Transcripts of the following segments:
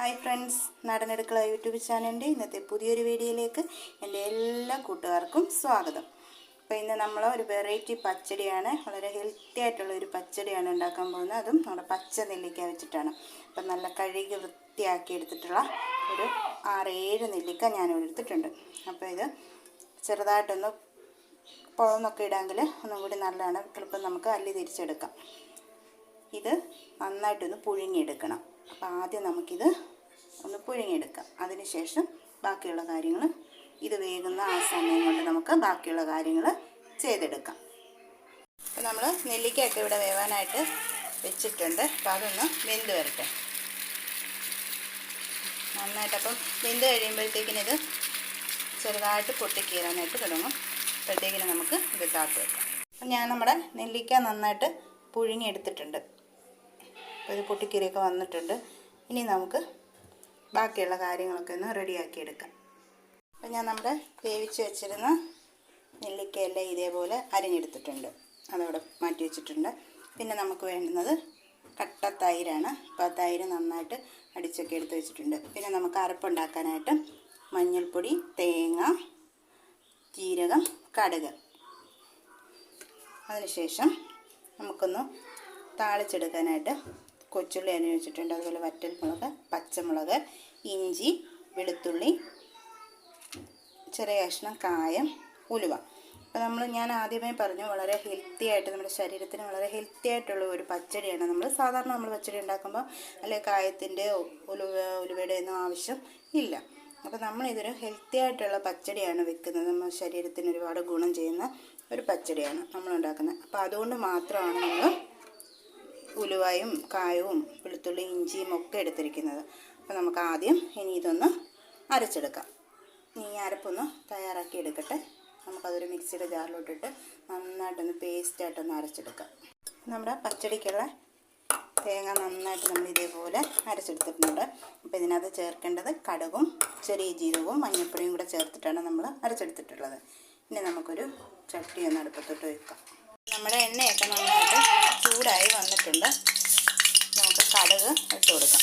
Hi friends, നാടൻ അടുക്കള YouTube ചാനലിൻ്റെ ഇന്നത്തെ പുതിയൊരു വീഡിയോയിലേക്ക് എൻ്റെ എല്ലാ കൂട്ടുകാർക്കും സ്വാഗതം. അപ്പോൾ ഇന്ന് നമ്മൾ ഒരു വെറൈറ്റി പച്ചടിയാണ്, വളരെ ഹെൽത്തി ആയിട്ടുള്ള ഒരു പച്ചടിയാണ് ഉണ്ടാക്കാൻ പോകുന്നത്. അതും നമ്മുടെ പച്ച നെല്ലിക്ക വെച്ചിട്ടാണ്. അപ്പം നല്ല കഴുകി വൃത്തിയാക്കി എടുത്തിട്ടുള്ള ഒരു 6-7 നെല്ലിക്ക ഞാനിവിടെ എടുത്തിട്ടുണ്ട്. അപ്പോൾ ഇത് ചെറുതായിട്ടൊന്ന് പുഴന്നൊക്കെ ഇടാമെങ്കിൽ ഒന്നും കൂടി നല്ലതാണ്. ചിലപ്പോൾ നമുക്ക് അല്ലി തിരിച്ചെടുക്കാം. ഇത് നന്നായിട്ടൊന്ന് പുഴുങ്ങിയെടുക്കണം. അപ്പോൾ ആദ്യം നമുക്കിത് ഒന്ന് പുഴുങ്ങിയെടുക്കാം. അതിനുശേഷം ബാക്കിയുള്ള കാര്യങ്ങൾ, ഇത് വേകുന്ന ആ സമയം കൊണ്ട് നമുക്ക് ബാക്കിയുള്ള കാര്യങ്ങൾ ചെയ്തെടുക്കാം. അപ്പോൾ നമ്മൾ നെല്ലിക്കയൊക്കെ ഇവിടെ വേവാനായിട്ട് വെച്ചിട്ടുണ്ട്. അപ്പോൾ അതൊന്ന് വെന്ത് വരട്ടെ നന്നായിട്ട്. അപ്പം വെന്ത് കഴിയുമ്പോഴത്തേക്കിനിത് ചെറുതായിട്ട് പൊട്ടിക്കീറാനായിട്ട് തുടങ്ങും. അപ്പോഴത്തേക്കിന് നമുക്ക് ഇത് താത്തി വെക്കാം. അപ്പം ഞാൻ നമ്മുടെ നെല്ലിക്ക നന്നായിട്ട് പുഴുങ്ങിയെടുത്തിട്ടുണ്ട്. അപ്പോൾ ഇത് പൊട്ടിക്കീറിയൊക്കെ വന്നിട്ടുണ്ട്. ഇനി നമുക്ക് ബാക്കിയുള്ള കാര്യങ്ങളൊക്കെ ഒന്ന് റെഡിയാക്കി എടുക്കാം. അപ്പോൾ ഞാൻ നമ്മുടെ വേവിച്ച് വെച്ചിരുന്ന നെല്ലിക്കയെല്ലാം ഇതേപോലെ അരിഞ്ഞെടുത്തിട്ടുണ്ട്. അതവിടെ മാറ്റി വെച്ചിട്ടുണ്ട്. പിന്നെ നമുക്ക് വേണ്ടുന്നത് കട്ട തൈരാണ്. അപ്പോൾ ആ തൈര് നന്നായിട്ട് അടിച്ചൊക്കെ എടുത്ത് വെച്ചിട്ടുണ്ട്. പിന്നെ നമുക്ക് അരപ്പുണ്ടാക്കാനായിട്ട് മഞ്ഞൾപ്പൊടി, തേങ്ങ, ജീരകം, കടുക്. അതിനുശേഷം നമുക്കൊന്ന് താളിച്ചെടുക്കാനായിട്ട് കൊച്ചുള്ളി അരിഞ്ഞ് വെച്ചിട്ടുണ്ട്. അതുപോലെ വറ്റൽമുളക്, പച്ചമുളക്, ഇഞ്ചി, വെളുത്തുള്ളി, ചെറിയ കഷ്ണം കായം, ഉലുവ. അപ്പോൾ ഞാൻ ആദ്യമേ പറഞ്ഞു, വളരെ ഹെൽത്തി ആയിട്ട് നമ്മുടെ ശരീരത്തിന് വളരെ ഹെൽത്തി ആയിട്ടുള്ള ഒരു പച്ചടിയാണ്. സാധാരണ നമ്മൾ പച്ചടി ഉണ്ടാക്കുമ്പോൾ അല്ലെങ്കിൽ കായത്തിൻ്റെ ഉലുവയുടെ ഒന്നും ആവശ്യം ഇല്ല. അപ്പോൾ നമ്മളിതൊരു ഹെൽത്തി ആയിട്ടുള്ള പച്ചടിയാണ് വെക്കുന്നത്. നമ്മുടെ ശരീരത്തിന് ഒരുപാട് ഗുണം ചെയ്യുന്ന ഒരു പച്ചടിയാണ് നമ്മൾ ഉണ്ടാക്കുന്നത്. അപ്പോൾ അതുകൊണ്ട് മാത്രമാണ് നമ്മൾ ഉലുവയും കായവും വെളുത്തുള്ളി ഇഞ്ചിയും ഒക്കെ എടുത്തിരിക്കുന്നത്. അപ്പോൾ നമുക്ക് ആദ്യം ഇനി ഇതൊന്ന് അരച്ചെടുക്കാം. ഈ അരപ്പൊന്ന് തയ്യാറാക്കി എടുക്കട്ടെ. നമുക്കതൊരു മിക്സിയുടെ ജാറിലോട്ടിട്ട് നന്നായിട്ടൊന്ന് പേസ്റ്റായിട്ടൊന്ന് അരച്ചെടുക്കാം. നമ്മുടെ പച്ചടിക്കുള്ള തേങ്ങ നന്നായിട്ട് നമ്മൾ ഇതേപോലെ അരച്ചെടുത്തിട്ടുണ്ട്. അപ്പോൾ ഇതിനകത്ത് ചേർക്കേണ്ടത് കടുകും ചെറിയ ജീരകവും മഞ്ഞൾപ്പൊടിയും കൂടെ ചേർത്തിട്ടാണ് നമ്മൾ അരച്ചെടുത്തിട്ടുള്ളത്. ഇനി നമുക്കൊരു ചട്ടി ഒന്ന് അടുപ്പത്തോട്ട് വെക്കാം. നമ്മുടെ എണ്ണയൊക്കെ നന്നായിട്ട് ചൂടായി വന്നിട്ടുണ്ട്. നമുക്ക് കടുക് ഇട്ട് കൊടുക്കാം.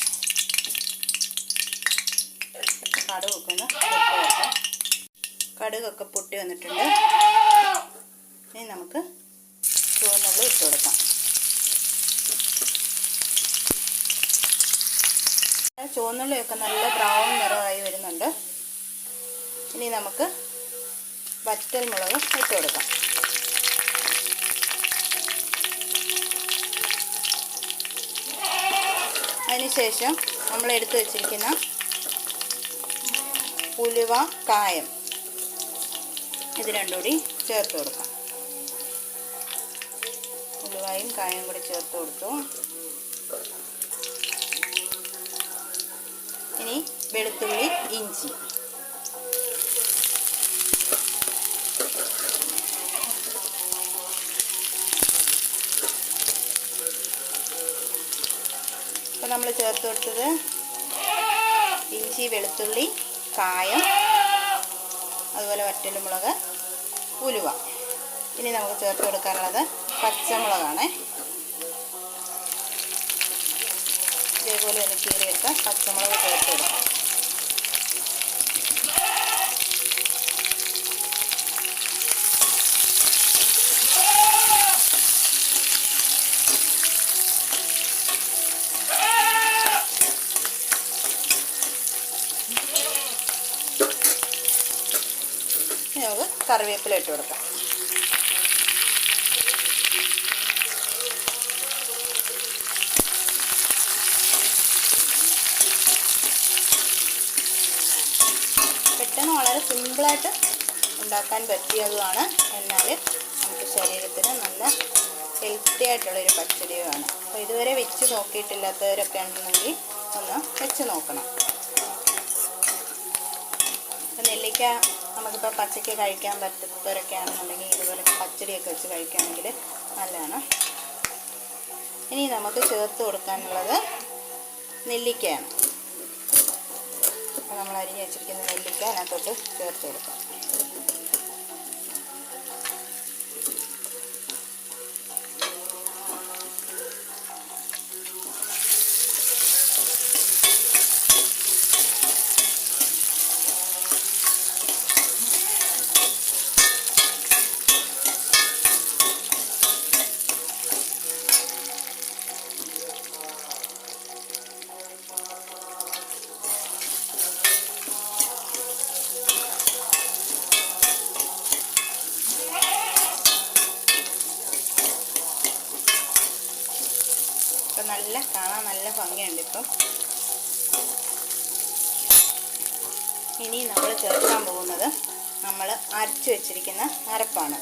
കടുകൊക്കെ ഒന്ന് പൊട്ടി വെക്കാം. കടുകൊക്കെ പൊട്ടി വന്നിട്ടുണ്ട്. ഇനി നമുക്ക് ചുവന്നുള്ളി ഇട്ട് കൊടുക്കാം. ചുവന്നുള്ളിയൊക്കെ നല്ല ബ്രൗൺ നിറമായി വരുന്നുണ്ട്. ഇനി നമുക്ക് വറ്റൽമുളക് ഇട്ട് കൊടുക്കാം. അതിനുശേഷം നമ്മൾ എടുത്തു വച്ചിരിക്കുന്ന ഉലുവ, കായം, ഇത് രണ്ടും കൂടി ചേർത്ത് കൊടുക്കാം. ഉലുവയും കായം കൂടി ചേർത്ത് കൊടുത്തു. ഇനി വെളുത്തുള്ളി, ഇഞ്ചി, അപ്പോൾ നമ്മൾ ചേർത്ത് കൊടുത്തത് ഇഞ്ചി, വെളുത്തുള്ളി, കായം, അതുപോലെ വറ്റൽമുളക്, ഉലുവ. ഇനി നമുക്ക് ചേർത്ത് കൊടുക്കാനുള്ളത് പച്ചമുളകാണ്. ഇതേപോലെ ഒന്ന് കീറിയെടുത്ത പച്ചമുളക് ചേർത്ത് കൊടുക്കാം. നമുക്ക് കറിവേപ്പില ഇട്ട് കൊടുക്കാം. പെട്ടെന്ന് വളരെ സിമ്പിളായിട്ട് ഉണ്ടാക്കാൻ പറ്റിയതുമാണ്. എന്നാൽ നമുക്ക് ശരീരത്തിന് നല്ല ഹെൽത്തി ആയിട്ടുള്ളൊരു പച്ചടിയുമാണ്. അപ്പോൾ ഇതുവരെ വെച്ച് നോക്കിയിട്ടില്ലാത്തവരൊക്കെ ഉണ്ടെങ്കിൽ ഒന്ന് വെച്ച് നോക്കണം. നെല്ലിക്ക നമുക്കിപ്പോൾ പച്ചയ്ക്ക് കഴിക്കാൻ പറ്റാത്തവരൊക്കെ ആണെന്നുണ്ടെങ്കിൽ ഇതുപോലെ പച്ചടിയൊക്കെ വെച്ച് കഴിക്കുകയാണെങ്കിൽ നല്ലതാണ്. ഇനി നമുക്ക് ചേർത്ത് കൊടുക്കാനുള്ളത് നെല്ലിക്കയാണ്. അപ്പോൾ നമ്മൾ അരിഞ്ഞ് വെച്ചിരിക്കുന്ന നെല്ലിക്ക അതിനകത്തോട്ട് ചേർത്ത് കൊടുക്കാം. കാണാൻ നല്ല ഭംഗിയുണ്ട് ഇപ്പം. ഇനി നമ്മൾ ചേർക്കാൻ പോകുന്നത് നമ്മൾ അരച്ച് വെച്ചിരിക്കുന്ന അരപ്പാണ്.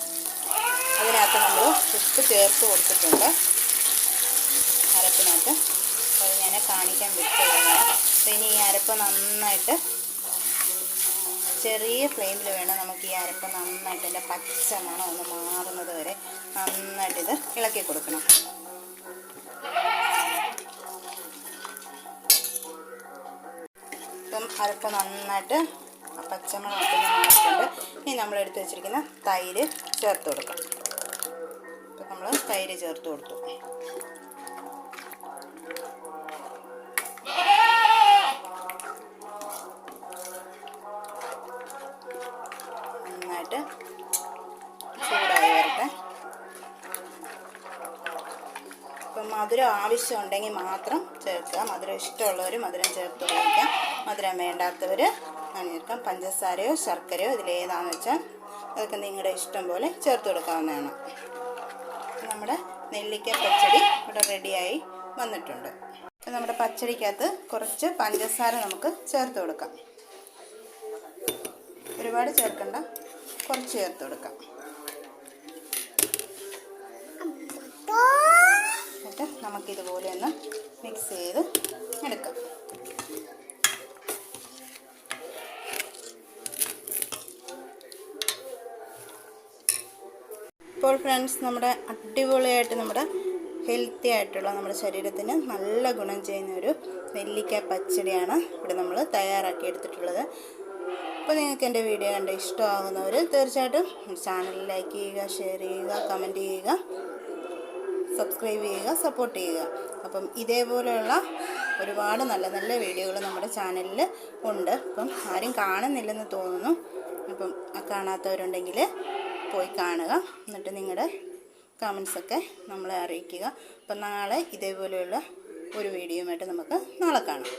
അതിനകത്ത് നമ്മൾ ഉപ്പ് ചേർത്ത് കൊടുത്തിട്ടുണ്ട് അരപ്പിനകത്ത്. അത് ഞാൻ കാണിക്കാൻ വിട്ടുകയാണ്. അപ്പോൾ ഇനി ഈ അരപ്പ് നന്നായിട്ട് ചെറിയ ഫ്ലെയിമിൽ വേണം നമുക്ക് ഈ അരപ്പ് നന്നായിട്ട് ഇതിൻ്റെ പച്ച മണം ഒന്ന് മാറുന്നത് വരെ നന്നായിട്ടിത് ഇളക്കി കൊടുക്കണം. ഇപ്പം അരപ്പ് നന്നായിട്ട് പച്ചമണം ഒക്കെ മാറിയിട്ടുണ്ട്. ഇനി നമ്മൾ എടുത്ത് വെച്ചിരിക്കുന്ന തൈര് ചേർത്ത് കൊടുക്കാം. ഇപ്പം നമ്മൾ തൈര് ചേർത്ത് കൊടുത്തു. നന്നായിട്ട് ചൂടായി വരട്ടെ. ഇപ്പം മധുരം ആവശ്യമുണ്ടെങ്കിൽ മാത്രം ചേർക്കുക. മധുരം ഇഷ്ടമുള്ളവർ മധുരം ചേർത്ത് ഉപയോഗിക്കാം. മധുരം വേണ്ടാത്തവർ ചേർക്കാം. പഞ്ചസാരയോ ശർക്കരയോ ഇതിലേതാണെന്ന് വെച്ചാൽ അതൊക്കെ നിങ്ങളുടെ ഇഷ്ടം പോലെ ചേർത്ത് കൊടുക്കാവുന്നതാണ്. നമ്മുടെ നെല്ലിക്ക പച്ചടി ഇവിടെ റെഡിയായി വന്നിട്ടുണ്ട്. അപ്പം നമ്മുടെ പച്ചടിക്കകത്ത് കുറച്ച് പഞ്ചസാര നമുക്ക് ചേർത്ത് കൊടുക്കാം. ഒരുപാട് ചേർക്കണ്ട, കുറച്ച് ചേർത്ത് കൊടുക്കാം. എന്നിട്ട് നമുക്കിതുപോലെ ഒന്ന് മിക്സ് ചെയ്ത് എടുക്കാം. ഇപ്പോൾ ഫ്രണ്ട്സ് നമ്മുടെ അടിപൊളിയായിട്ട് നമ്മുടെ ഹെൽത്തി ആയിട്ടുള്ള നമ്മുടെ ശരീരത്തിന് നല്ല ഗുണം ചെയ്യുന്ന ഒരു നെല്ലിക്ക പച്ചടിയാണ് ഇവിടെ നമ്മൾ തയ്യാറാക്കി എടുത്തിട്ടുള്ളത്. അപ്പോൾ നിങ്ങൾക്ക് എൻ്റെ വീഡിയോ കണ്ട് ഇഷ്ടമാകുന്നവർ തീർച്ചയായിട്ടും ചാനൽ ലൈക്ക് ചെയ്യുക, ഷെയർ ചെയ്യുക, കമൻറ്റ് ചെയ്യുക, സബ്സ്ക്രൈബ് ചെയ്യുക, സപ്പോർട്ട് ചെയ്യുക. അപ്പം ഇതേപോലെയുള്ള ഒരുപാട് നല്ല നല്ല വീഡിയോകൾ നമ്മുടെ ചാനലിൽ ഉണ്ട്. അപ്പം ആരും കാണുന്നില്ലെന്ന് തോന്നുന്നു. അപ്പം കാണാത്തവരുണ്ടെങ്കിൽ പോയി കാണുക. എന്നിട്ട് നിങ്ങളുടെ കമൻസൊക്കെ നമ്മളെ അറിയിക്കുക. അപ്പം നാളെ ഇതേപോലെയുള്ള ഒരു വീഡിയോയുമായിട്ട് നമുക്ക് നാളെ കാണാം.